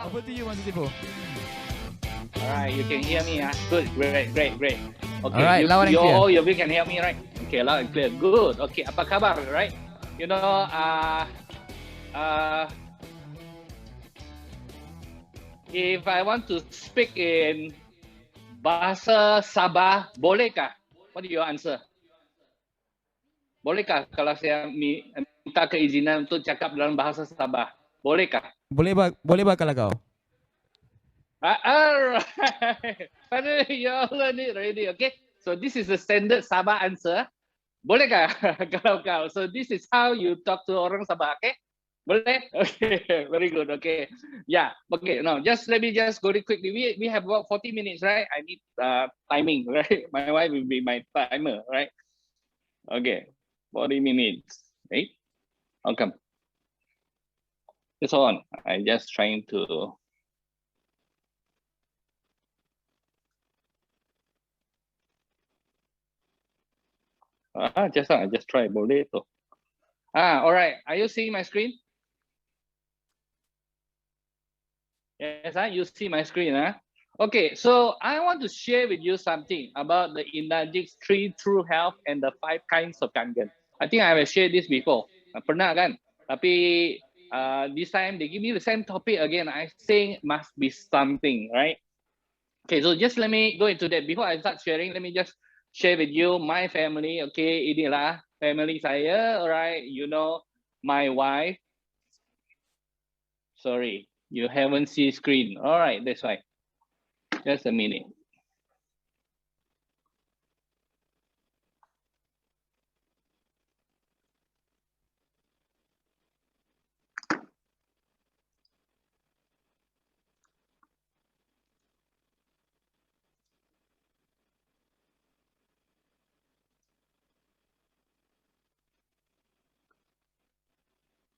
Over to you, Mas Tipu. All right, you can hear me. Good, great. Okay, all right, loud and clear. All of you can hear me, right? Okay, loud and clear. Good. Okay, apa kabar, right? You know, if I want to speak in bahasa Sabah, bolehkah? What do you answer? Bolehkah kalau saya minta keizinan untuk cakap dalam bahasa Sabah? Bolehkah? Boleh kalau kau. Alright. You all learn it already, okay? So this is the standard Sabah answer. Bolehkah kalau kau? So this is how you talk to orang Sabah, okay? Boleh? Okay, very good. Okay, yeah. Okay, now let me just go quickly. We have about 40 minutes, right? I need timing, right? My wife will be my timer, right? Okay, 40 minutes. Right? Welcome. It's on. I just trying to. I just try boleh tu. All right. Are you seeing my screen? Yes, you see my screen, Okay, so I want to share with you something about the Indajix 3 True Health and the 5 kinds of kangen. I think I have shared this before. Pernah kan? Tapi this time they give me the same topic again. I think must be something, right? Okay, so just let me go into that. Before I start sharing, let me just share with you my family. Okay, inilah family saya, alright. You know, my wife. Sorry, you haven't seen screen. Alright, that's why. Just a minute.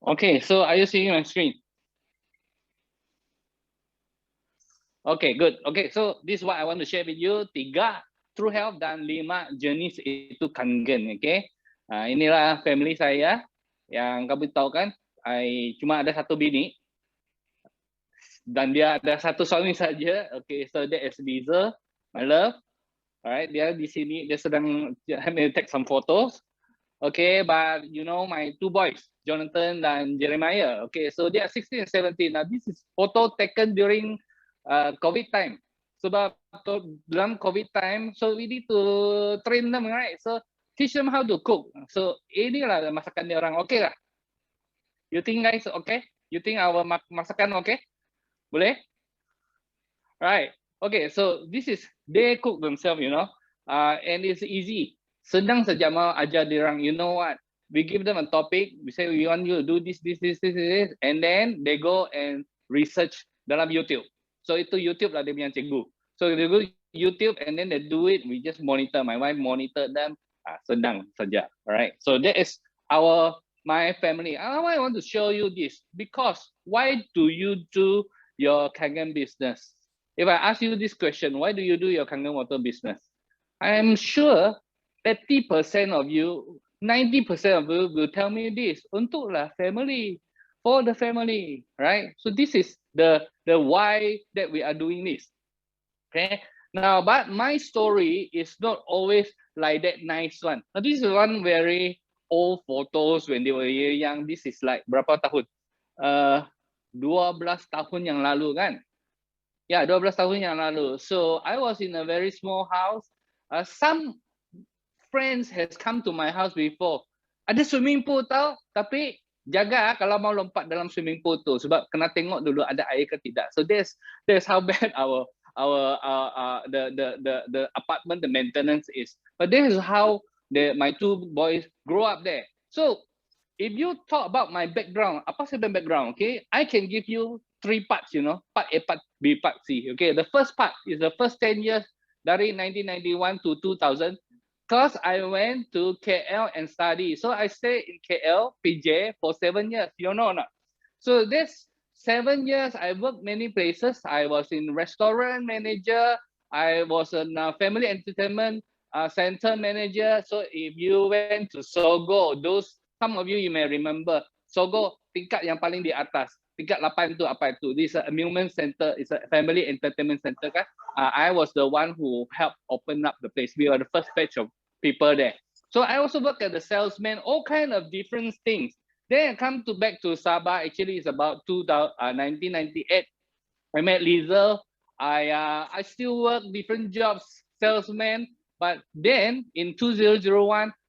Okay, so are you seeing my screen? Okay, good. Okay, so this is what I want to share with you. 3 true health dan 5 jenis itu kangen. Okay, inilah family saya. Yang kamu tahu kan, cuma ada 1 bini dan dia ada 1 suami saja. Okay, so that is Liza, my love. Alright, dia di sini, dia sedang take some photos. Okay, but you know my 2 boys, Jonathan dan Jeremiah. Okay, so they are 16 and 17. Now this is photo taken during COVID time. Sebab dalam COVID time, so we need to train them, right? So teach them how to cook. So inilah masakan dia orang. Okay lah? You think guys okay? You think our masakan okay? Boleh? Right. Okay, so this is they cook themselves, you know, and it's easy. Sedang saja mau ajar dia orang, you know what? We give them a topic, we say we want you to do this, and then they go and research dalam YouTube. So itu YouTube lah dia punya cikgu. So they go YouTube and then they do it. We just monitor. My wife monitor them. Sedang saja. Alright. So that is my family. I want to show you this because why do you do your kangen business? If I ask you this question, why do you do your kangen water business? I am sure 80% of you, 90% of you will tell me this. Untuklah family, for the family, right? So this is the why that we are doing this. Okay. Now, but my story is not always like that nice one. Now, this is one very old photos when they were young. This is like berapa tahun? 12 tahun yang lalu kan? Ya, 12 tahun yang lalu. So I was in a very small house. Some friends has come to my house before. Ada swimming pool tau, tapi jaga kalau mau lompat dalam swimming pool tu sebab kena tengok dulu ada air ke tidak. So that's how bad the apartment, the maintenance is. But this is how my 2 boys grow up there. So if you talk about my background, apa sebab background? Okay, I can give you 3 parts, you know, part A, part B, part C. Okay, the first part is the first 10 years dari 1991 to 2000. Because I went to KL and study. So I stayed in KL, PJ, for 7 years. You know or not? So this 7 years, I worked many places. I was in restaurant manager. I was a family entertainment center manager. So if you went to Sogo, some of you may remember Sogo tingkat yang paling di atas. Tingkat 8 itu apa itu? This is a amusement center, it's a family entertainment center kan. I was the one who helped open up the place. We were the first batch of people there. So I also work as a salesman, all kind of different things. Then I come to back to Sabah. Actually, it's about 1998. I met Lizel. I still work different jobs, salesman. But then in 2001,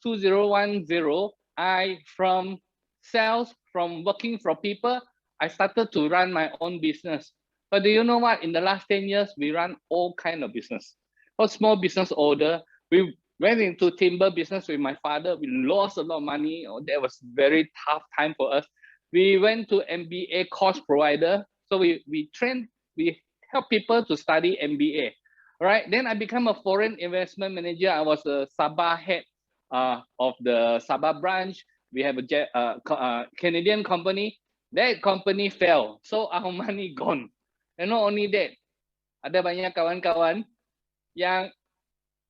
2010, I from sales, from working for people, I started to run my own business. But do you know what? In the last 10 years, we run all kind of business. For small business order, we went into timber business with my father. We lost a lot of money. Oh, that was very tough time for us. We went to MBA course provider. So we help people to study MBA. Right. Then I become a foreign investment manager. I was a Sabah head of the Sabah branch. We have a Canadian company. That company fell. So our money gone. And not only that, ada banyak kawan-kawan yang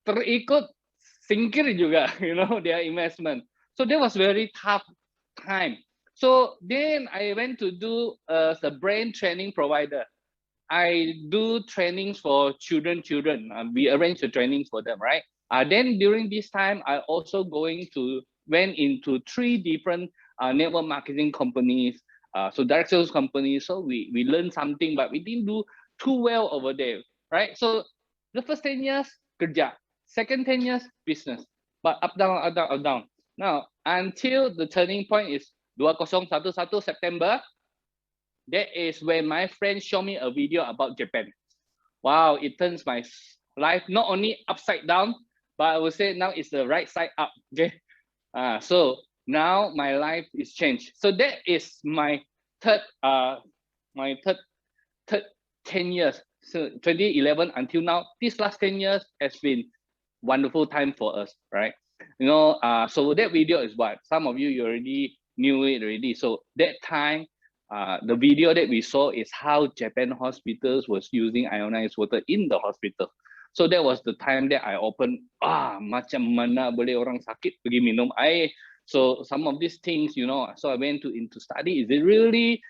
terikut singkir juga, you know, their investment. So that was very tough time. So then I went to do the brain training provider. I do trainings for children. We arrange the trainings for them, right? Then during this time, I also went into 3 different network marketing companies, so direct sales companies. So we learned something, but we didn't do too well over there, right? So the first 10 years, kerja. Second 10 years, business. But up, down, up, down, up, down. Now, until the turning point is 2011 September, that is when my friend showed me a video about Japan. Wow, it turns my life not only upside down, but I would say now it's the right side up. Okay, so now my life is changed. So that is my third 10 years. So 2011 until now, this last 10 years has been wonderful time for us, right? You know, so that video is what some of you already knew it already. So that time, the video that we saw is how Japan hospitals was using ionized water in the hospital. So that was the time that I opened, macam mana boleh orang sakit pergi minum air. So some of these things, you know, so I went into study. Is it really,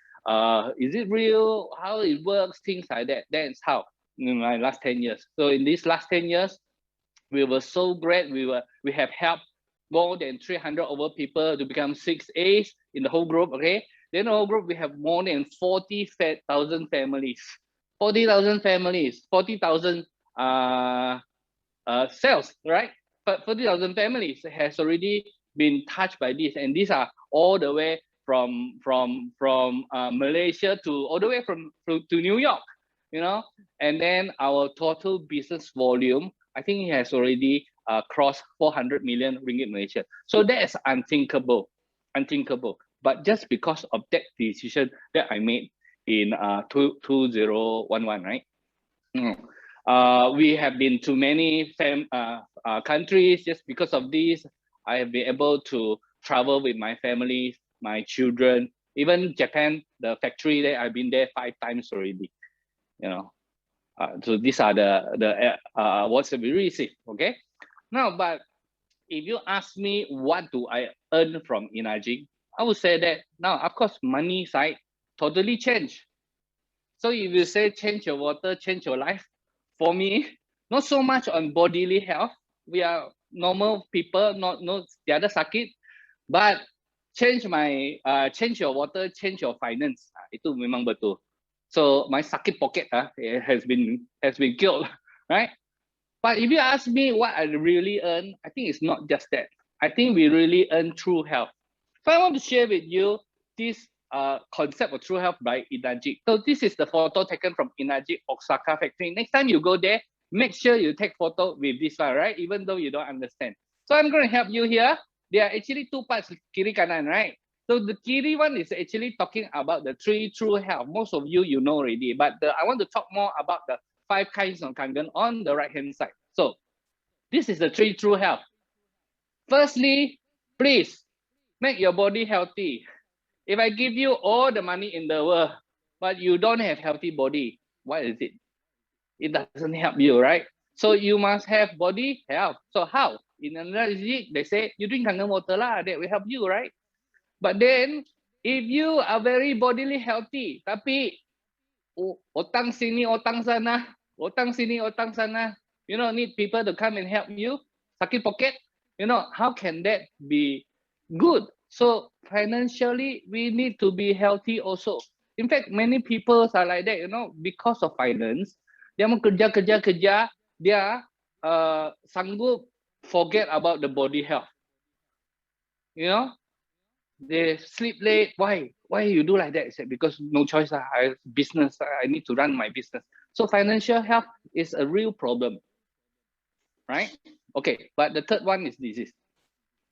is it real? How it works, things like that. That's how in my last 10 years. So in these last 10 years, we were so great. We have helped more than 300 over people to become 6As in the whole group, okay? Then the whole group, we have more than 40,000 families. 40,000 families, 40,000 cells, right? But 40,000 families has already been touched by this. And these are all the way from Malaysia to all the way to New York, you know? And then our total business volume, I think it has already crossed 400 million ringgit Malaysia. So that is unthinkable. But just because of that decision that I made in 2011, right? We have been to many countries. Just because of this, I have been able to travel with my family, my children, even Japan, the factory there, I've been there 5 times already, you know. So these are the awards that we receive, okay? Now, but if you ask me what do I earn from Inajik, I would say that now, of course, money side totally changed. So if you say change your water, change your life, for me, not so much on bodily health. We are normal people, not the other sakit, but change your water, change your finance. Itu memang betul. So my sakit pocket has been killed, right? But if you ask me what I really earn, I think it's not just that. I think we really earn true health. So I want to share with you this concept of true health by Inajik. So this is the photo taken from Inajik Osaka factory. Next time you go there, make sure you take photo with this one, right? Even though you don't understand. So I'm going to help you here. There are actually 2 parts, kiri kanan, right? So the kiri one is actually talking about the 3 true health. Most of you know already, but I want to talk more about the 5 kinds of kangen on the right hand side. So this is the 3 true health. Firstly, please make your body healthy. If I give you all the money in the world, but you don't have healthy body, what is it? It doesn't help you, right? So you must have body health. So how? In analogy, they say you drink kangen water lah, that will help you, right? But then if you are very bodily healthy, tapi otang sini, otang sana, otang sini, otang sana, need people to come and help you, sakit pocket, how can that be good? So financially, we need to be healthy also. In fact, many people are like that, because of finance, dia mau kerja, dia sanggup forget about the body health. They sleep late. Why? Why you do like that? I said, because no choice. I business. I need to run my business. So financial health is a real problem, right? Okay, but the third one is this.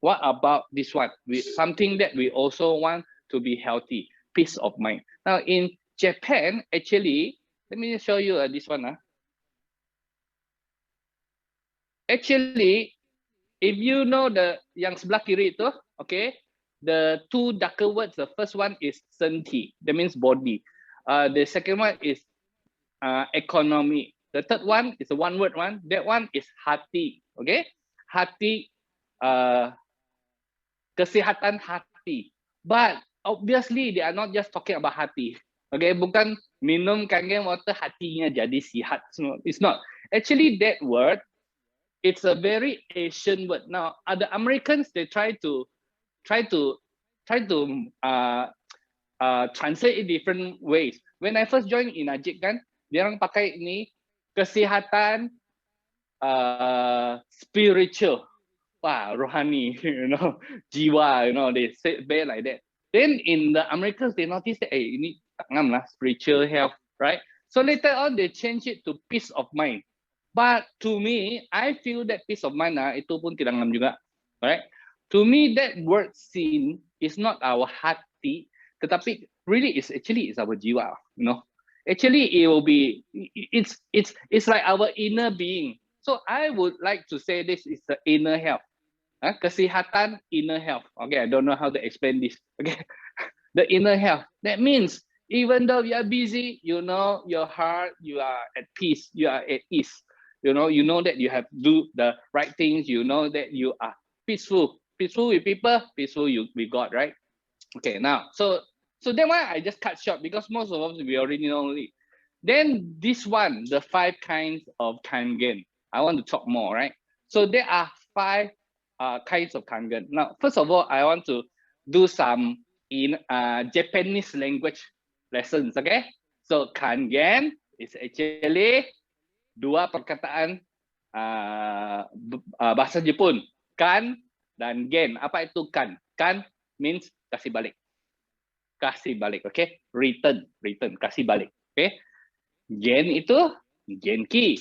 What about this one? Something that we also want to be healthy, peace of mind. Now in Japan, actually, let me show you this one. Actually, if you know the yang sebelah kiri itu, okay, the two darker words, the first one is senti, that means body. The second one is economy. The third one is a one word one. That one is hati, okay? Hati, kesehatan hati. But obviously they are not just talking about hati. Okay, bukan minum kangen water hatinya jadi sihat. It's not. Actually, that word, it's a very Asian word. Now, the Americans, they try to translate it different ways. When I first joined in Ajik kan, dia orang pakai ini kesehatan spiritual, wah rohani, jiwa, they say it like that. Then in the Americans, they notice that, ini tak ngam lah, spiritual health, right? So later on, they change it to peace of mind. But to me, I feel that peace of mind itu pun tidak ngam juga, right? To me, that word sin is not our hati, tetapi really is our jiwa, Actually, it will be it's like our inner being. So I would like to say this is the inner health. Kesehatan inner health. Okay, I don't know how to explain this. Okay, the inner health. That means even though you are busy, your heart, you are at peace, you are at ease. You know that you have to do the right things. You know that you are peaceful with people, peaceful with God, right? Okay, now, so that one I just cut short because most of us we already know. Then this one, the 5 kinds of kangen. I want to talk more, right? So there are 5 kinds of kangen. Now, first of all, I want to do some in Japanese language lessons, okay? So kangen is actually 2 perkataan bahasa Jepun, kan dan gen. Apa itu kan? Kan means kasih balik. Kasih balik, okay? Return, kasih balik, okay? Gen itu genki.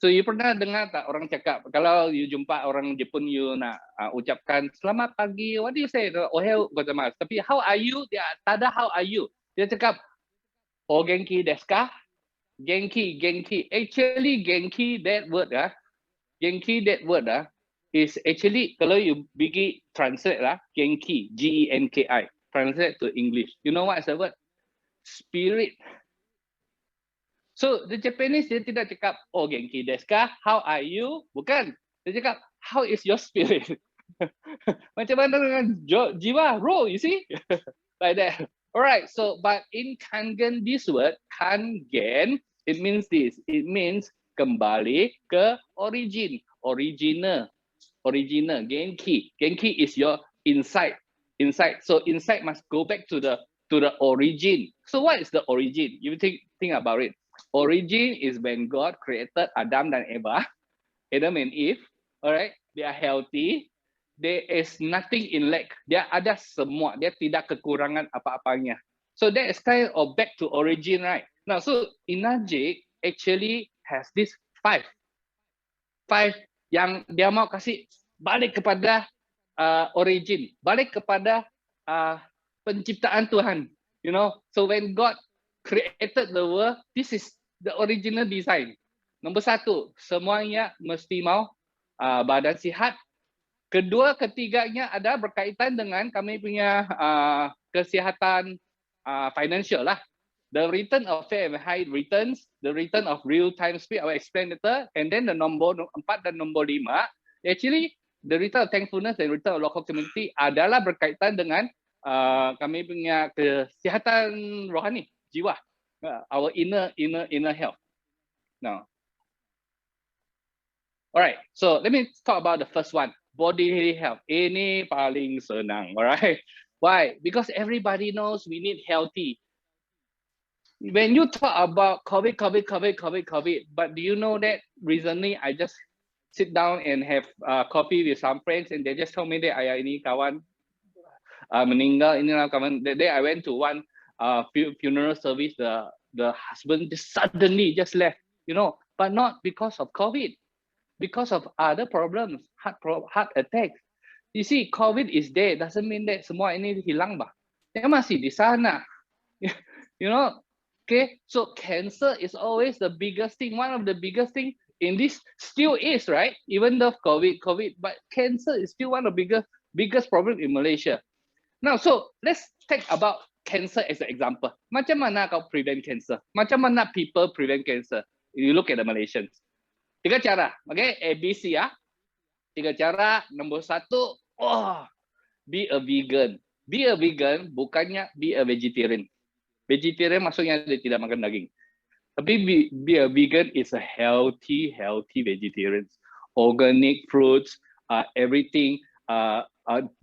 So you pernah dengar tak orang cakap, kalau you jumpa orang Jepun, you nak ucapkan selamat pagi, what do you say? Ohayou gozaimasu. Tapi how are you? Dia tada how are you? Dia cakap, o genki desu ka? Genki. Actually, genki, that word, is actually, kalau you bigi translate genki, Genki, translate to English. You know what is the word? Spirit. So the Japanese, dia tidak cakap, oh genki desu ka? How are you? Bukan. Dia cakap, how is your spirit? Macam mana dengan jiwa, roh, you see? Like that. Alright, so but in kangen, this word, kangen, it means this. It means kembali ke original, genki. Genki is your inside. So inside must go back to the origin. So what is the origin? You think about it. Origin is when God created Adam and Eve. Alright, they are healthy. There is nothing in lack. Dia ada semua. Dia tidak kekurangan apa-apanya. So that is kind of back to origin, right? Now, so Inajik actually has this 5 yang dia mau kasih balik kepada origin, balik kepada penciptaan Tuhan. So when God created the world, this is the original design. Nombor 1, semuanya mesti mau badan sihat. Kedua, ketiganya ada berkaitan dengan kami punya kesihatan financial lah. The return of fair and high returns, the return of real-time speed, I will explain later. And then the nombor 4 dan nombor 5, actually the return of thankfulness and return of local community adalah berkaitan dengan kami punya kesihatan rohani, jiwa, our inner health. Now, alright. So let me talk about the first one, bodily health. Ini paling senang, alright? Why? Because everybody knows we need healthy. When you talk about COVID, but do you know that recently I just sit down and have coffee with some friends and they just told me that ayah ini kawan meninggal, inilah kawan. That day I went to one funeral service. The husband just suddenly just left, you know, but not because of COVID, because of other problems, heart attacks. You see, COVID is there doesn't mean that semua ini hilang bah. Dia masih di sana, you know. Okay, so cancer is always the biggest thing. One of the biggest thing in this still is, right? Even though COVID, but cancer is still one of the biggest problem in Malaysia. Now, so let's take about cancer as an example. Macam mana kau prevent cancer? Macam mana people prevent cancer? You look at the Malaysians. 3 cara, okay? ABC ya. 3 cara. Nombor 1, be a vegan. Be a vegan bukannya be a vegetarian. Vegetarian maksudnya dia tidak makan daging. Tapi be a vegan is a healthy vegetarian. Organic fruits, everything.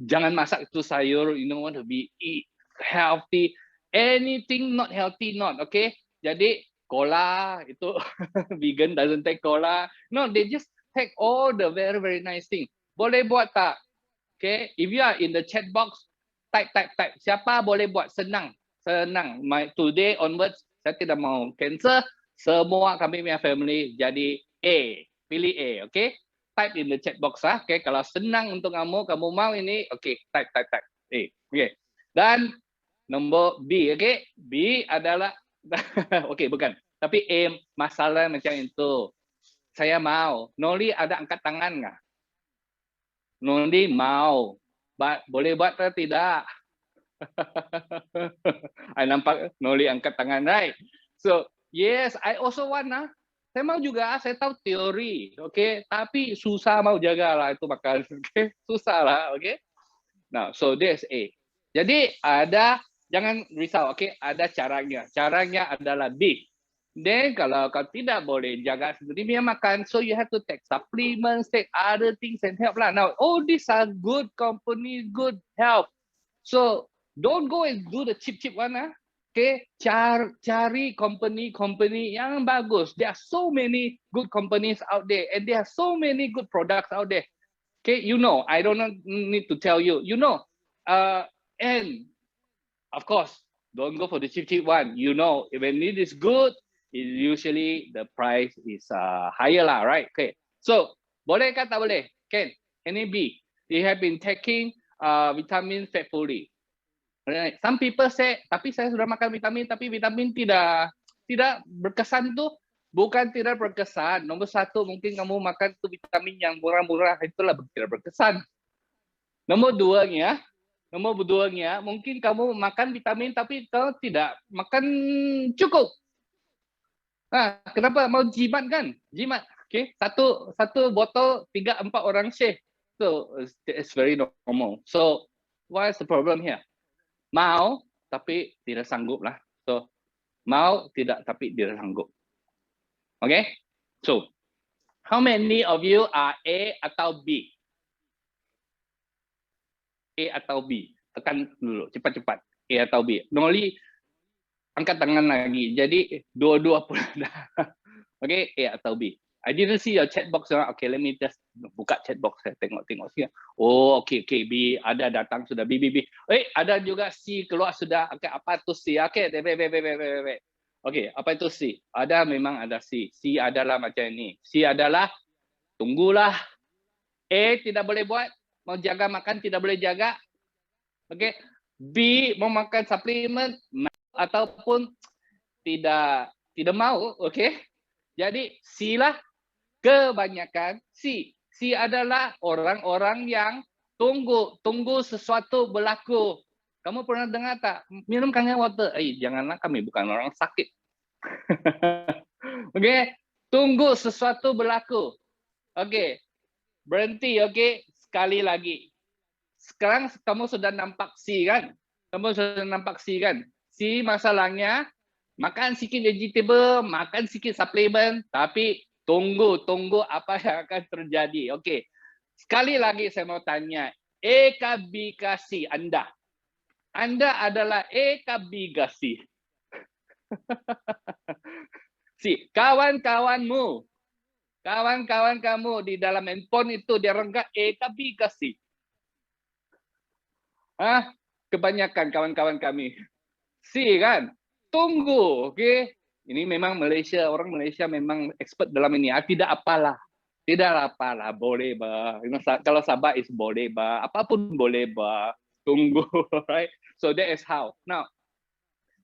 Jangan masak itu sayur. You don't want to eat healthy. Anything not healthy, not okay. Jadi cola itu vegan doesn't take cola. No, they just take all the very nice thing. Boleh buat tak? Okay, if you are in the chat box, type. Siapa boleh buat? Senang. Today onwards, saya tidak mau cancer. Semua kami punya family jadi A. Pilih A, okay? Type in the chat box lah. Okay, kalau senang untuk kamu mau ini, okay, type A. Okay. Dan nombor B, okay? B adalah, okay, bukan. Tapi A masalah macam itu. Saya mau. Noli ada angkat tangan nggak? Noli mau. Boleh buat atau tidak? I nampak Noli angkat tangan, right? So yes, I also want Saya mau juga, saya tahu teori, okay? Tapi susah mau jaga lah itu makan, okay? Susah lah, okay? Now, so there's A. Jadi jangan risau, okay? Ada caranya. Caranya adalah B. Then kalau kau tidak boleh jaga sendiri dia makan, so you have to take supplements, take other things and help lah. Now, all these are good company, good help. So don't go and do the cheap one, okay? Cari company yang bagus. There are so many good companies out there, and there are so many good products out there. Okay, you know, I don't need to tell you. You know, and of course, don't go for the cheap one. You know, when it is good, usually the price is higher lah, right? Okay, so boleh kah tak boleh? Ken, ini B. They have been taking vitamin faithfully. Some people say, tapi saya sudah makan vitamin, tapi vitamin tidak berkesan tuh. Bukan tidak berkesan. Nomor 1, mungkin kamu makan tuh vitamin yang murah-murah, itulah tidak berkesan. Nomor 2-nya, mungkin kamu makan vitamin, tapi kamu tidak makan cukup. Nah, kenapa mau jimat kan? Jimat, okay? Satu botol 3-4 orang share. So it's very normal. So what's the problem here? Mau tapi tidak sanggup lah. So mau tidak tapi tidak sanggup. Okay? So how many of you are A atau B? A atau B? Tekan dulu cepat-cepat. A atau B? Noli angkat tangan lagi. Jadi dua-dua pun ada. Okay? A atau B? I didn't see your chat box. Okay, let me just buka chat box. Saya tengok sini. Oh, okay. B ada datang sudah. B. Ada juga C keluar sudah. Okay, apa itu C? Okay, wait. Okay, apa itu C? Memang ada C. C adalah macam ini. C adalah tunggulah. A tidak boleh buat. Mau jaga makan tidak boleh jaga. Okay. B mau makan suplemen ataupun tidak mau. Okay. Jadi C lah. Kebanyakan C adalah orang-orang yang tunggu sesuatu berlaku. Kamu pernah dengar tak? Minum kangen water. Janganlah, kami bukan orang sakit. Okay, tunggu sesuatu berlaku. Okay, berhenti. Okay, sekali lagi. Sekarang kamu sudah nampak C kan? Kamu sudah nampak C kan? C masalahnya makan sikit vegetable, makan sikit suplemen, tapi tunggu apa yang akan terjadi. Okey. Sekali lagi saya mau tanya, A ke B ke C Anda? Anda adalah A ke B ke C? C. Kawan-kawanmu, kawan-kawan kamu di dalam handphone itu dia renggat A ke B ke C? Ah, kebanyakan kawan-kawan kami C kan? Tunggu, okey. Ini memang Malaysia, orang Malaysia memang expert dalam ini. Tidak apalah. Tidak apalah, boleh bah. Kalau Sabah is boleh bah. Apapun boleh bah. Tunggu, right? So that is how. Now,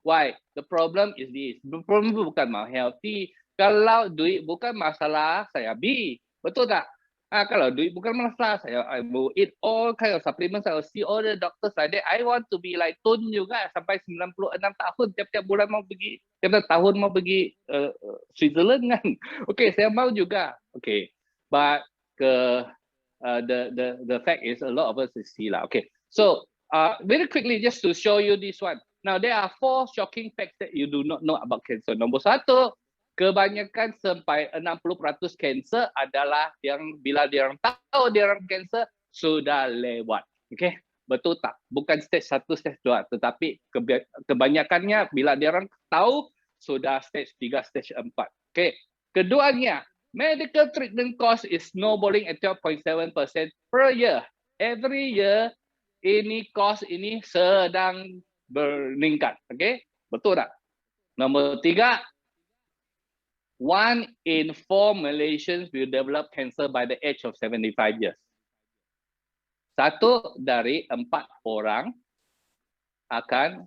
why? The problem is this. The problem bukan mau healthy. Kalau duit bukan masalah, saya B. Betul tak? Kalau duit bukan masalah, I will eat all kind of supplements. I will see all the doctors like that. I want to be like Tun juga sampai 96 tahun. Tiap-tiap bulan mau pergi, tiap-tiap tahun mau pergi Switzerland kan. Okay, saya mau juga. Okay, but the fact is a lot of us is see lah. Okay, so very quickly just to show you this one. Now there are 4 shocking facts that you do not know about cancer. Nombor 1. Kebanyakan sampai 60% kanser adalah yang bila dia orang tahu dia orang kanser sudah lewat. Okey, betul tak? Bukan stage 1, stage 2, tetapi kebanyakannya bila dia orang tahu sudah stage 3, stage 4. Okey. Keduanya, medical treatment cost is snowballing at 12.7% per year. Every year ini cost ini sedang meningkat. Okey? Betul tak? Nombor 3, 1 in 4 Malaysians will develop cancer by the age of 75 years. 1 dari 4 orang akan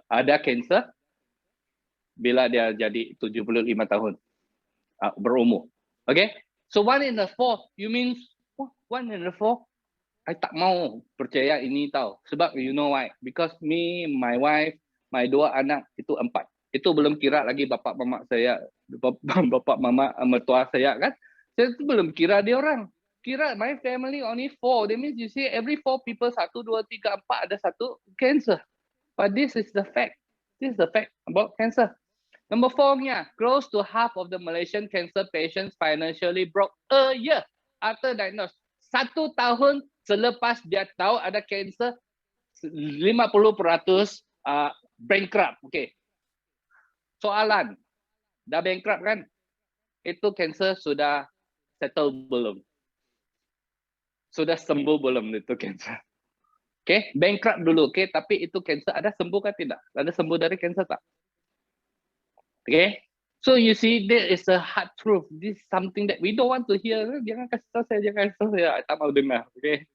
ada kanser bila dia jadi 75 tahun berumur. Okay? So 1 in 4, you mean 1 in 4? I tak mau percaya ini tahu. Sebab you know why? Because me, my wife, my 2 anak itu 4. Itu belum kira lagi bapak mama saya, bapak mama mertua saya kan. Saya itu belum kira dia orang. Kira my family only 4. That means you see every 4 people 1, 2, 3, 4 ada 1 cancer. But this is the fact. This is the fact about cancer. Number 4-nya, close to half of the Malaysian cancer patients financially broke a year after diagnosis. 1 tahun selepas dia tahu ada cancer, 50% bankrupt. Okay. Soalan, dah bankrupt kan? Itu cancer sudah settle belum? Sudah sembuh belum itu cancer? Okay, bankrupt dulu. Okay, tapi itu cancer ada sembuh kan tidak? Ada sembuh dari cancer tak? Okay, so you see, there is a hard truth. This is something that we don't want to hear. Jangan kasih tahu saya, jangan kasih tahu saya. I tak mau dengar. Okay.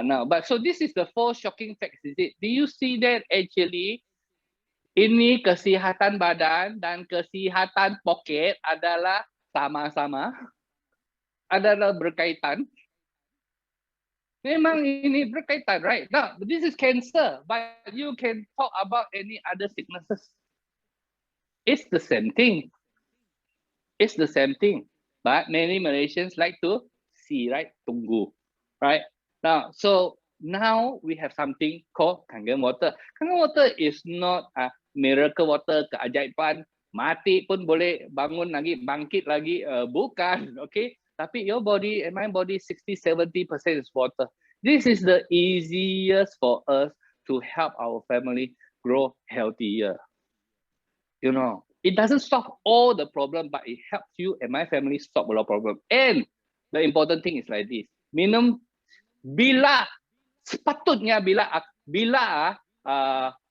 Now, but so this is the 4 shocking facts. Is it? Do you see that actually? Ini kesihatan badan dan kesihatan poket adalah sama-sama, adalah berkaitan. Memang ini berkaitan, right? Now, this is cancer, but you can talk about any other sicknesses. It's the same thing. It's the same thing. But many Malaysians like to see, right? Tunggu, right? Now, so now we have something called Kangen water. Kangen water is not a miracle water, keajaiban, mati pun boleh bangun lagi, bangkit lagi, bukan, okay? Tapi your body and my body 60-70% is water. This is the easiest for us to help our family grow healthier. You know, it doesn't solve all the problem, but it helps you and my family solve a lot of problem. And the important thing is like this: minum bila sepatutnya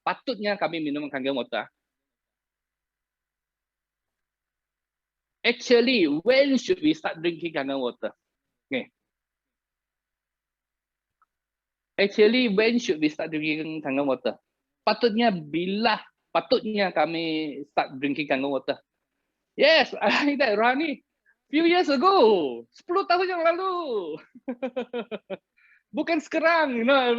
patutnya kami minum Kangen water. Actually, when should we start drinking Kangen water? Okay. Actually, when should we start drinking Kangen water? Patutnya kami start drinking Kangen water. Yes, I like that, Rani. Few years ago, 10 tahun yang lalu. Bukan sekarang, you know,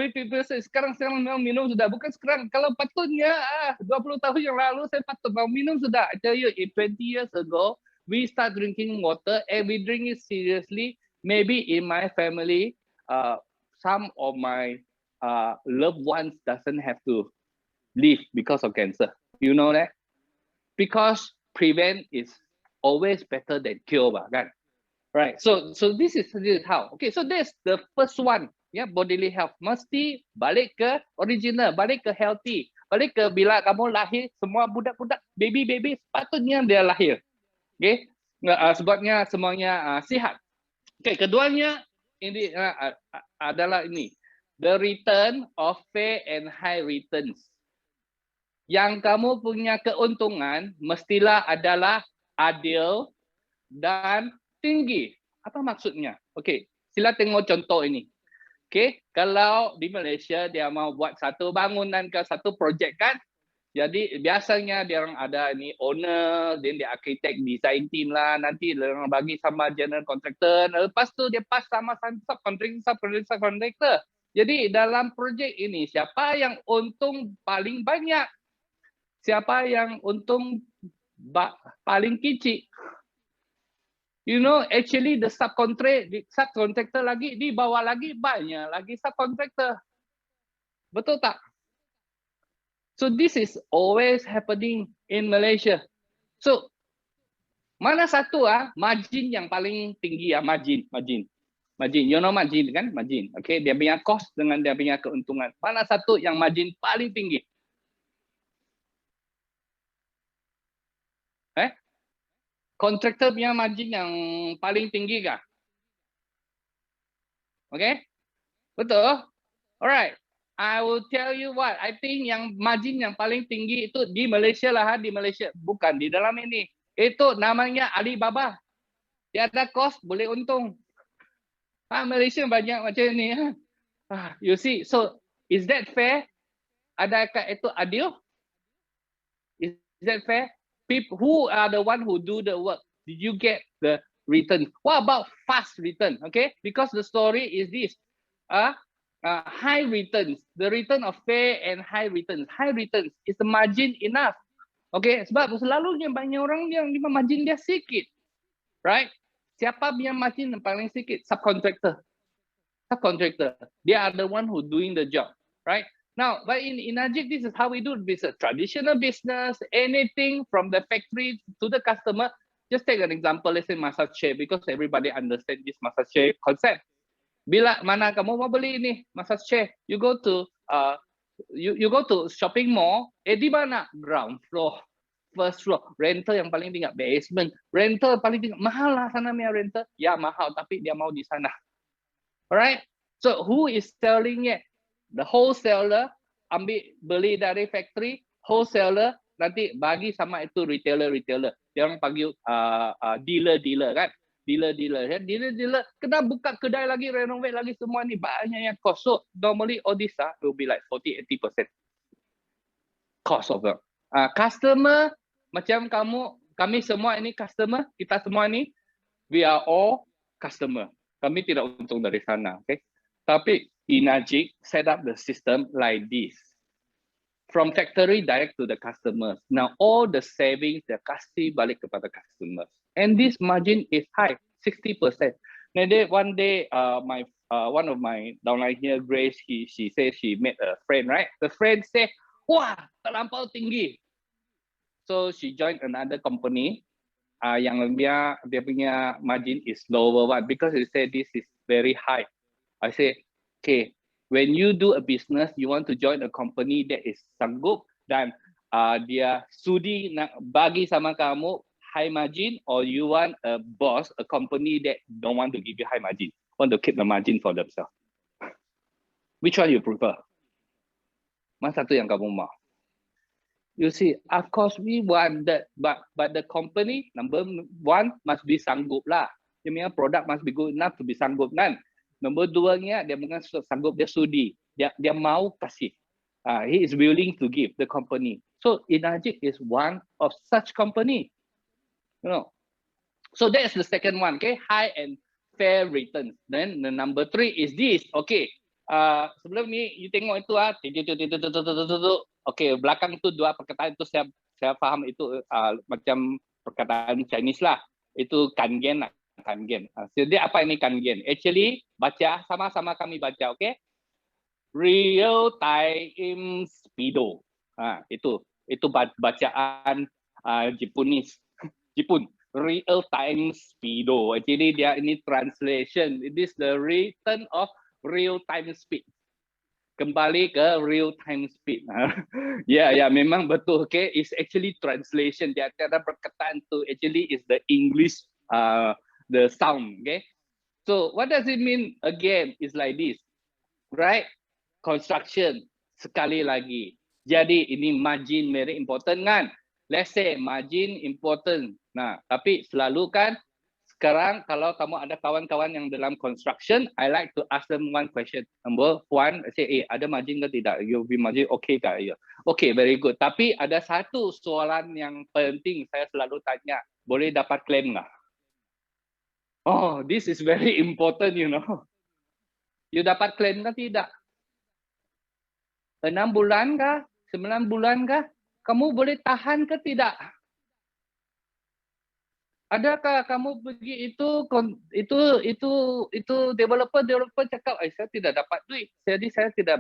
sekarang memang minum sudah, bukan sekarang. Kalau patutnya 20 tahun yang lalu saya patut mau minum sudah. I tell you, 20 years ago, we start drinking water and we drink it seriously. Maybe in my family, some of my loved ones doesn't have to live because of cancer. You know that? Because prevent is always better than cure, kan? Right. So this is how. Okay, so that's the first one. Ya, bodily health. Mesti balik ke original, balik ke healthy. Balik ke bila kamu lahir, semua budak-budak, baby sepatutnya dia lahir. Okay. Sebabnya semuanya sihat. Okay, keduanya ini adalah ini. The return of fair and high returns. Yang kamu punya keuntungan mestilah adalah adil dan tinggi. Apa maksudnya? Okey, sila tengok contoh ini. Okey, kalau di Malaysia dia mau buat satu bangunan ke satu projek kan, jadi biasanya dia orang ada ni owner, then dia architect, design team lah, nanti dia orang bagi sama general contractor, lepas tu dia pas sama subcontractor. Jadi dalam projek ini siapa yang untung paling banyak? Siapa yang untung paling kecil? You know, actually the subcontractor lagi di bawah lagi banyak lagi subcontractor. Betul tak? So this is always happening in Malaysia. So mana satu margin yang paling tinggi margin. You know margin kan? Margin. Okay, dia punya cost dengan dia punya keuntungan. Mana satu yang margin paling tinggi? Kontraktor punya margin yang paling tinggi kah? Okay? Betul? Alright. I will tell you what, I think yang margin yang paling tinggi itu di Malaysia lah, di Malaysia. Bukan di dalam ini. Itu namanya Alibaba. Dia ada cost, boleh untung. Malaysia banyak macam ni. You see, so is that fair? Adakah itu adil? Is that fair? People who are the one who do the work, did you get the return? What about fast return? Okay, because the story is this: high returns, the return of fair and high returns. High returns is the margin enough. Okay, sebab selalunya banyak orang yang margin dia sikit, right? Siapa yang margin yang paling sikit? Subcontractor. They are the one who doing the job, right? Now, but in Ajik, this is how we do business. Traditional business, anything from the factory to the customer. Just take an example, let's say massage chair, because everybody understand this massage chair concept. Bila mana kamu mau beli ini massage chair, you go to you go to shopping mall. Di mana? Ground floor, first floor. Rental yang paling tinggi, basement. Rental paling tinggi, mahal lah sana punya rental. Ya mahal, tapi dia mau di sana. Alright. So who is selling it? The wholesaler beli dari factory, wholesaler nanti bagi sama itu retailer. Dia orang panggil dealer kan, dealer kena buka kedai lagi, renovate lagi, semua ni banyak yang cost. So normally all this will be like 40-80% cost of it. Customer macam kami semua ini customer, kita semua ni we are all customer. Kami tidak untung dari sana, okay? Tapi Inajik set up the system like this. From factory direct to the customers. Now all the savings dia kasih balik kepada customers. And this margin is high, 60%. One day, one of my downline here, Grace, she said she met a friend, right? The friend said, wah, terlampau tinggi. So she joined another company. Yang dia punya margin is lower one because they said this is very high. I say, okay, when you do a business, you want to join a company that is sanggup dan dia sudi nak bagi sama kamu high margin, or you want a boss, a company that don't want to give you high margin, want to keep the margin for themselves. Which one you prefer? Mana satu yang kamu mau? You see, of course we want that, but the company number one must be sanggup lah. Dia punya product must be good enough to be sanggup kan. Nombor duanya dia bukan sanggup, dia sudi, dia mau kasih. He is willing to give the company. So Inajik is one of such company. You know. So that's the second one, okay? High and fair returns. Then the number 3 is this. Okay. Sebelum ni you tengok itu okay, belakang itu dua perkataan itu saya faham itu macam perkataan Chinese lah. Itu kangen lah. Kangen. Jadi apa ini kangen? Actually baca sama-sama kami baca, okay? real time speedo. Itu bacaan Japanese. Jepun. Real time speedo. Jadi dia ini translation. It is the return of real time speed. Kembali ke real time speed. Ya, memang betul. Okay, it's actually translation. Dia ada perkataan tu actually is the English, the sound. Okay, so what does it mean? Again, it's like this, right? Construction sekali lagi. Jadi ini margin very important kan? Let's say margin important. Nah, tapi selalu kan sekarang kalau kamu ada kawan-kawan yang dalam construction, I like to ask them one question. Number one, say, ada margin ke tidak? You be margin okay tak? Ya. Okay, very good. Tapi ada satu soalan yang penting saya selalu tanya, boleh dapat claim nggak? Oh, this is very important, you know. You dapat claim ke tidak? 6 bulan kah? 9 bulan kah? Kamu boleh tahan ke tidak? Adakah kamu pergi itu developer cakap, saya tidak dapat duit, jadi saya tidak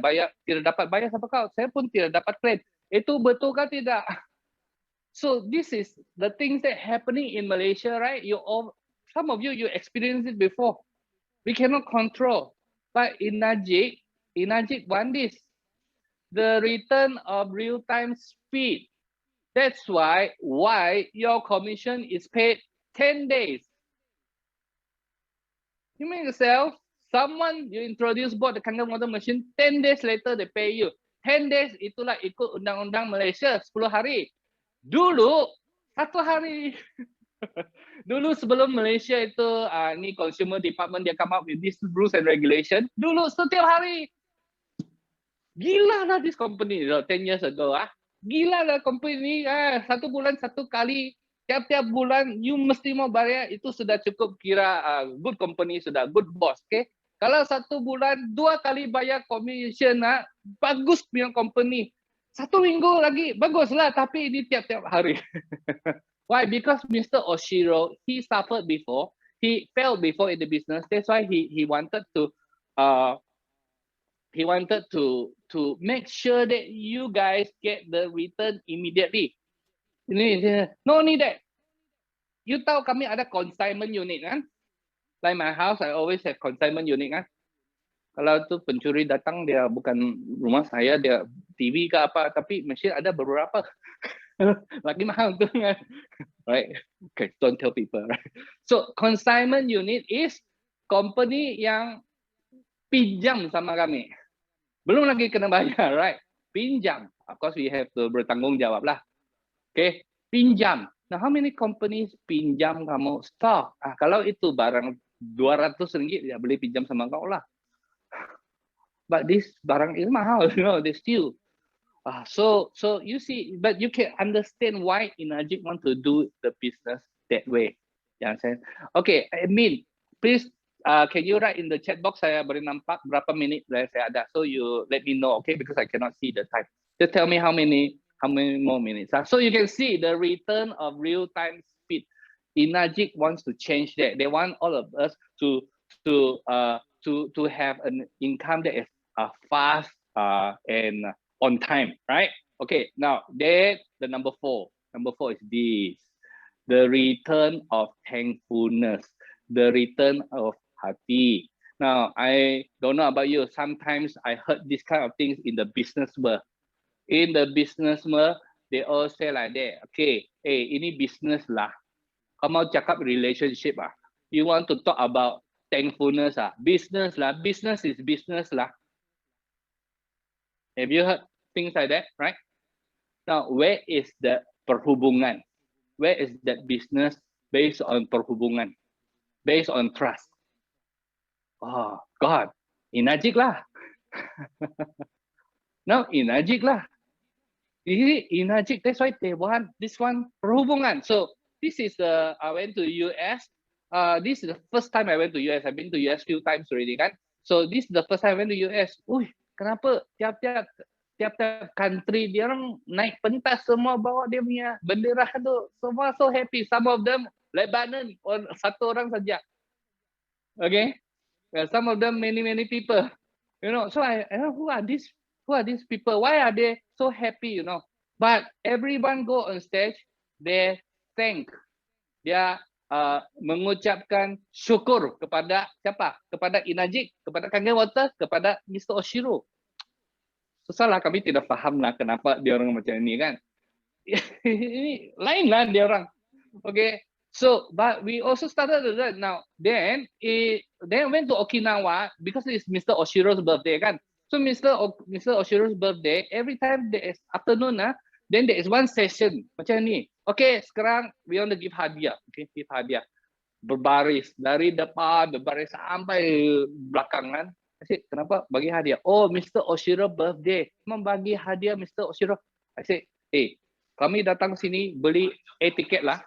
dapat bayar sama kau, saya pun tidak dapat claim. Itu betul kah tidak? So this is the things that happening in Malaysia, right? Some of you experienced it before. We cannot control, but in Najik want this, the return of real-time speed. That's why your commission is paid 10 days. You mean yourself, someone you introduce bought the Kangen water machine, 10 days later they pay you. 10 days itulah ikut undang-undang Malaysia, 10 hari. Dulu 1 hari. Dulu sebelum Malaysia itu ni consumer department dia come up with this rules and regulation. Dulu setiap hari. Gila lah this company 10 years ago Gila lah company 1 bulan 1 kali. Tiap-tiap bulan you mesti mau bayar, itu sudah cukup kira good company, sudah good boss. Okay? Kalau 1 bulan 2 kali bayar commission, bagus punya company. 1 minggu lagi baguslah, tapi ini tiap-tiap hari. Why? Because Mr. Oshiro, he suffered before, he failed before in the business. That's why he wanted to make sure that you guys get the return immediately. No need that. You tahu kami ada consignment unit kan? Like my house, I always have consignment unit kan? Kalau tu pencuri datang, dia bukan rumah saya, dia TV ke apa, tapi mesin ada beberapa. Lagi mahal tu kan? Right? Okay, don't tell people. Right? So consignment unit is company yang pinjam sama kami. Belum lagi kena bayar, right? Pinjam. Of course, we have to bertanggung jawab lah. Okay, pinjam. Now, how many companies pinjam kamu stock? Kalau itu barang 200 ringgit, ya boleh pinjam sama kau lah. But this barang is mahal, you know, they steal. So you see, but you can understand why Inajik want to do the business that way. You understand? Okay, I mean, please, can you write in the chat box? Saya beri nampak berapa minit saya ada. So you let me know, okay? Because I cannot see the time. Just tell me how many more minutes. So you can see the return of real-time speed. Inajik wants to change that. They want all of us to have an income that is fast and on time, right? Okay, now the number 4. Number 4 is this: the return of thankfulness, the return of hati. Now I don't know about you. Sometimes I heard this kind of things in the business world. In the business world, they all say like that. Okay, ini business lah. Kamu cakap relationship You want to talk about thankfulness business lah. Business is business lah. Have you heard things like that, right? Now, where is the perhubungan? Where is that business based on perhubungan? Based on trust? Oh, God. Inajik lah. No, Inajik lah. Inajik, that's why they want this one, perhubungan. So, this is, I went to US. This is the first time I went to US. I've been to US few times already, kan? So, this is the first time I went to US. Kenapa tiap-tiap country dia orang naik pentas, semua bawa dia punya bendera tu, semua so happy. Some of them Lebanon, satu orang saja. Okay, some of them many people. So I who are these? Who are these people? Why are they so happy? But everyone go on stage, they thank, dia mengucapkan syukur kepada siapa? Kepada Inajik, kepada Kangen Water, kepada Mr. Oshiro. Susahlah, kami tidak faham lah kenapa dia orang macam ini kan. Ini lain lah dia orang. Okay, so but we also started to learn now. Then went to Okinawa because it's Mr. Oshiro's birthday kan. So Mr. Oshiro's birthday, every time there is afternoon then there is one session macam ni. Okay, sekarang we want to give hadiah. Okay, give hadiah. Berbaris dari depan, berbaris sampai belakang kan. I said, kenapa bagi hadiah? Oh, Mr. Oshiro birthday. Membagi hadiah Mr. Oshiro. I said, kami datang sini beli tiket lah.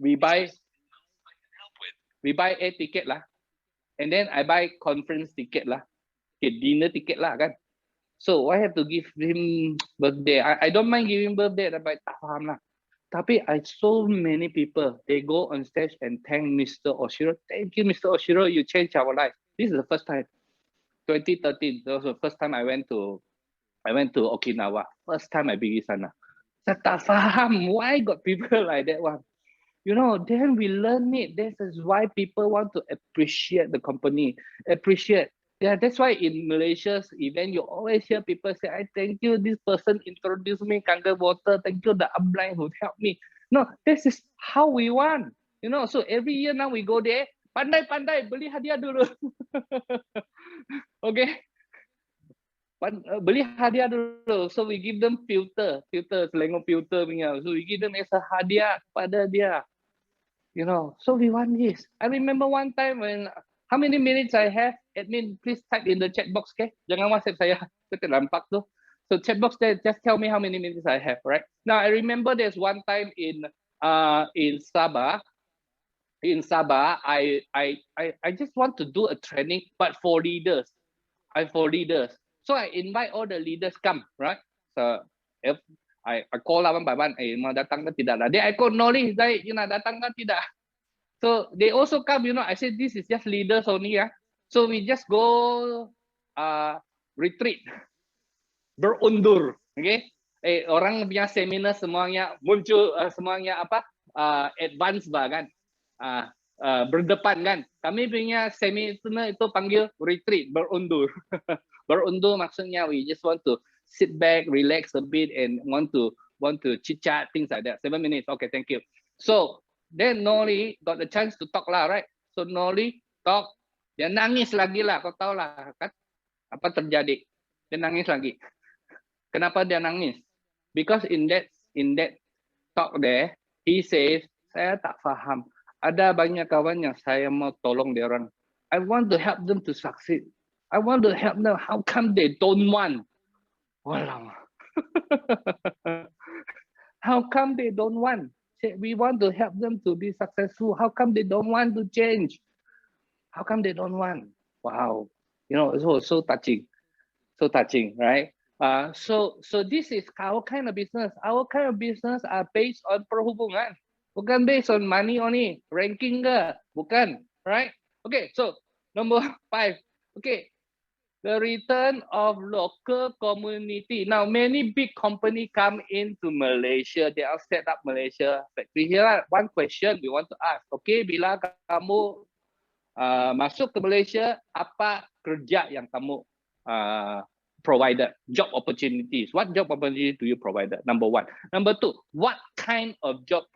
We buy ticket lah. And then I buy conference ticket lah. Okay, dinner ticket lah kan. So I have to give him birthday. I don't mind giving birthday, tapi tak faham lah. Tapi I so many people, they go on stage and thank Mr. Oshiro. Thank you, Mr. Oshiro, you changed our life. This is the first time. 2013, that was the first time I went to Okinawa. First time I pergi sana. Saya tak faham why got people like that one. Then we learn it. This is why people want to appreciate the company. Appreciate. Yeah, that's why in Malaysia's event, you always hear people say, I thank you, this person introduced me Kangen Water. Thank you, the upline who helped me. No, this is how we want. So every year now we go there, pandai-pandai, beli hadiah dulu. Okay. Beli hadiah dulu. So we give them filter, Selangor filter punya. So we give them as a hadiah pada dia. So we want this. I remember one time when, how many minutes I have? Admin, please type in the chat box, okay? Jangan WhatsApp saya. Saya ternampak tu. So chat box there, just tell me how many minutes I have, right? Now I remember there's one time in Sabah. In Sabah, I just want to do a training, but for leaders. So I invite all the leaders come, right? So if I call one by one, mau datang ke tidak lah. Then I call Noli, Zai, you nak datang ke tidak? So they also come, I said this is just leaders only, yeah. So we just go retreat, berundur, okay? Orang punya seminar semuanya muncul, semuanya apa? Advance kan? Berdepan kan? Kami punya seminar itu panggil retreat, berundur. Berundur maksudnya we just want to sit back, relax a bit, and want to chit chat, things like that. 7 minutes, okay, thank you. So then Noli got the chance to talk lah, right? So Noli talk, dia nangis lagi lah, kau tahu lah kan? Apa terjadi? Dia nangis lagi. Kenapa dia nangis? Because in that talk there, he says, saya tak faham. Ada banyak kawan yang saya mau tolong dia orang. I want to help them to succeed. I want to help them. How come they don't want? Walau. How come they don't want? We want to help them to be successful. How come they don't want to change? How come they don't want? Wow. It's so touching. So touching, right? So this is our kind of business. Our kind of business are based on perhubungan. Bukan based on money only. Ranking ke? Bukan. Right? Okay, so number 5. Okay. The return of local community. Now, many big company come into Malaysia. They are set up Malaysia factory. Here, one question we want to ask. Okay, bila kamu masuk ke Malaysia, apa kerja yang kamu provided? Job opportunities. What job opportunity do you provide? Number 1. Number 2, what kind of job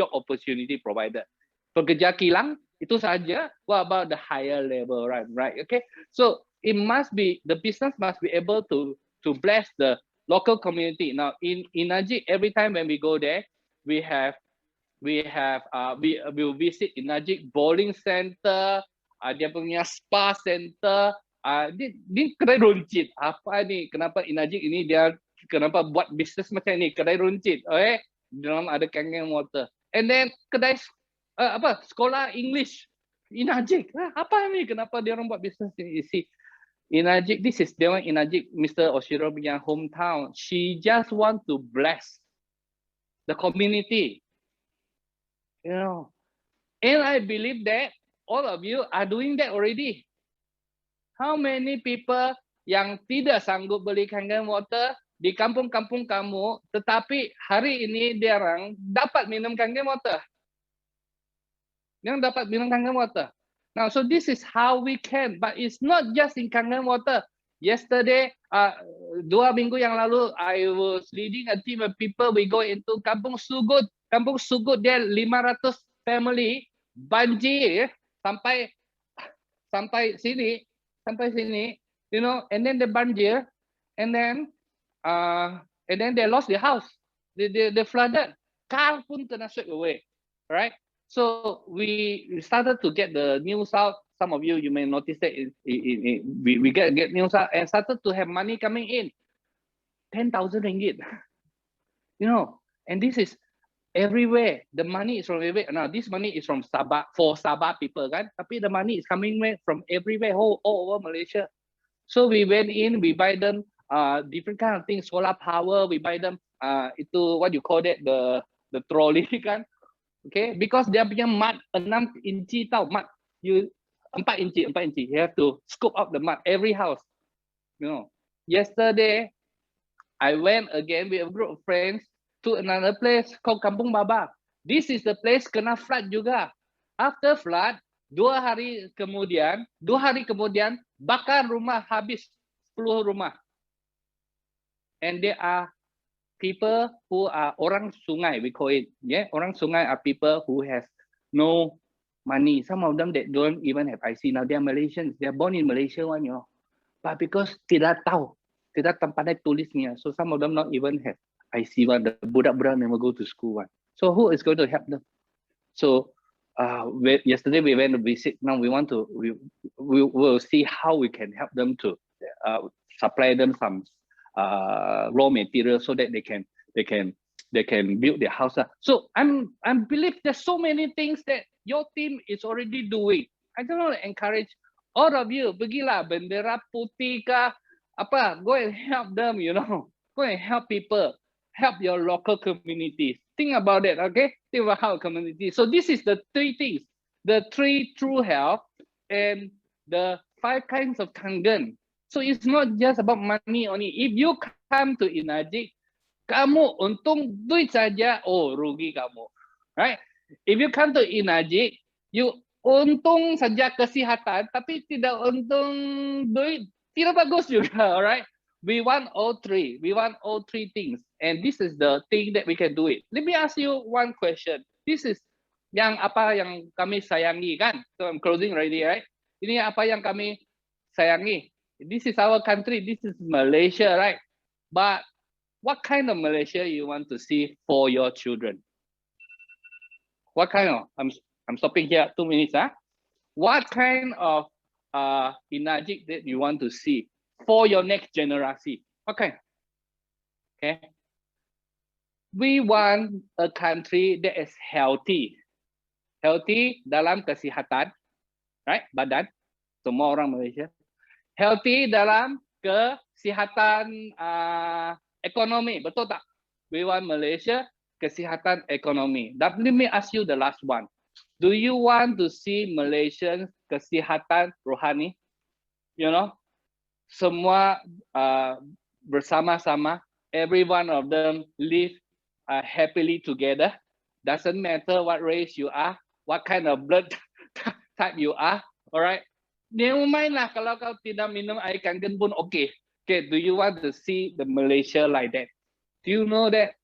opportunity provided? Pekerja kilang itu saja. What about the higher level, right? Okay, so it must be, the business must be able to bless the local community. Now in Inajik, every time when we go there, we will visit Inajik bowling center, dia punya spa center, ini kedai runcit. Apa ni? Kenapa Inajik ini dia kenapa buat bisnes macam ni? Kedai runcit, okay? Dalam ada Kangen Water. And then kedai sekolah English Inajik. Apa ni? Kenapa dia orang buat bisnes ni? You see, Inajik, this is the one Inajik, Mr. Oshiro punya hometown. She just want to bless the community, And I believe that all of you are doing that already. How many people yang tidak sanggup beli kangen water di kampung-kampung kamu, tetapi hari ini dia orang dapat minum kangen water. Yang dapat minum kangen water. Now, so this is how we can, but it's not just in kangen water. Yesterday, 2 minggu yang lalu, I was leading a team of people. We go into Kampung Sugut. Kampung Sugut, dia 500 family banjir sampai sini, you know, and then the banjir, and then they lost their house. They flooded. Car pun kena swept away, right? So we started to get the news out. Some of you may notice that we get news out and started to have money coming in. 10,000 ringgit. You know, and this is everywhere. The money is from everywhere. Now this money is from Sabah, for Sabah people, kan? Tapi the money is coming from everywhere, all over Malaysia. So we went in, we buy them different kind of things, solar power. We buy them itu what you call that, the trolley, kan? Okay, because dia punya mud 6 inci tau, mud you 4 inci. You have to scoop up the mud every house. You know, yesterday I went again with a group of friends to another place called Kampung Baba. This is the place kena flood juga. After flood, 2 hari kemudian bakar rumah, habis 10 rumah. And there are people who are orang sungai, we call it. Yeah, orang sungai are people who has no money. Some of them that don't even have IC. Now they are Malaysians. They are born in Malaysia, one, you know. But because tidak tahu, tidak pandai tulisnya, so some of them not even have IC one. The budak-budak never go to school one. So who is going to help them? So yesterday we went to visit. Now we want to we will see how we can help them to supply them some raw materials so that they can build their house. So I believe there's so many things that your team is already doing. I don't want to encourage all of you. Pergilah bendera putih kah, apa, go and help them, you know. Go and help people, help your local communities. Think about it, okay? Think about how community. So this is the 3 things, the 3 true health and the 5 kinds of kangen. So it's not just about money only. If you come to Inajik, kamu untung duit saja, oh rugi kamu, right? If you come to Inajik, you untung saja kesihatan, tapi tidak untung duit, tidak bagus juga, alright? We want all 3. We want all 3 things, and this is the thing that we can do it. Let me ask you one question. This is yang apa yang kami sayangi, kan? So I'm closing already, right? Ini apa yang kami sayangi. This is our country. This is Malaysia, right? But what kind of Malaysia you want to see for your children? What kind of? I'm stopping here 2 minutes. What kind of Inajik that you want to see for your next generation? Okay. Okay. We want a country that is healthy. Healthy dalam kesihatan, right? Badan. Semua orang Malaysia. Healthy dalam kesihatan ekonomi, betul tak? We want Malaysia kesihatan ekonomi. But let me ask you the last one. Do you want to see Malaysian kesihatan rohani? You know, semua bersama-sama, every one of them live happily together. Doesn't matter what race you are, what kind of blood type you are, alright? Never mind lah kalau kau tidak minum air kangen pun okay. Okay, do you want to see the Malaysia like that? Do you know that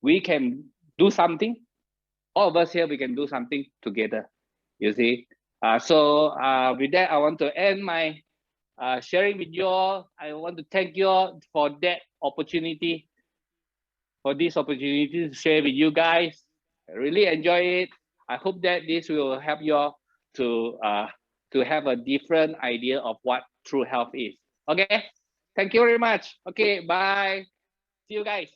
we can do something? All of us here, we can do something together. You see? So with that, I want to end my sharing with you all. I want to thank you all for that opportunity, for this opportunity to share with you guys. I really enjoy it. I hope that this will help you all to have a different idea of what true health is. Okay, thank you very much. Okay, bye. See you guys.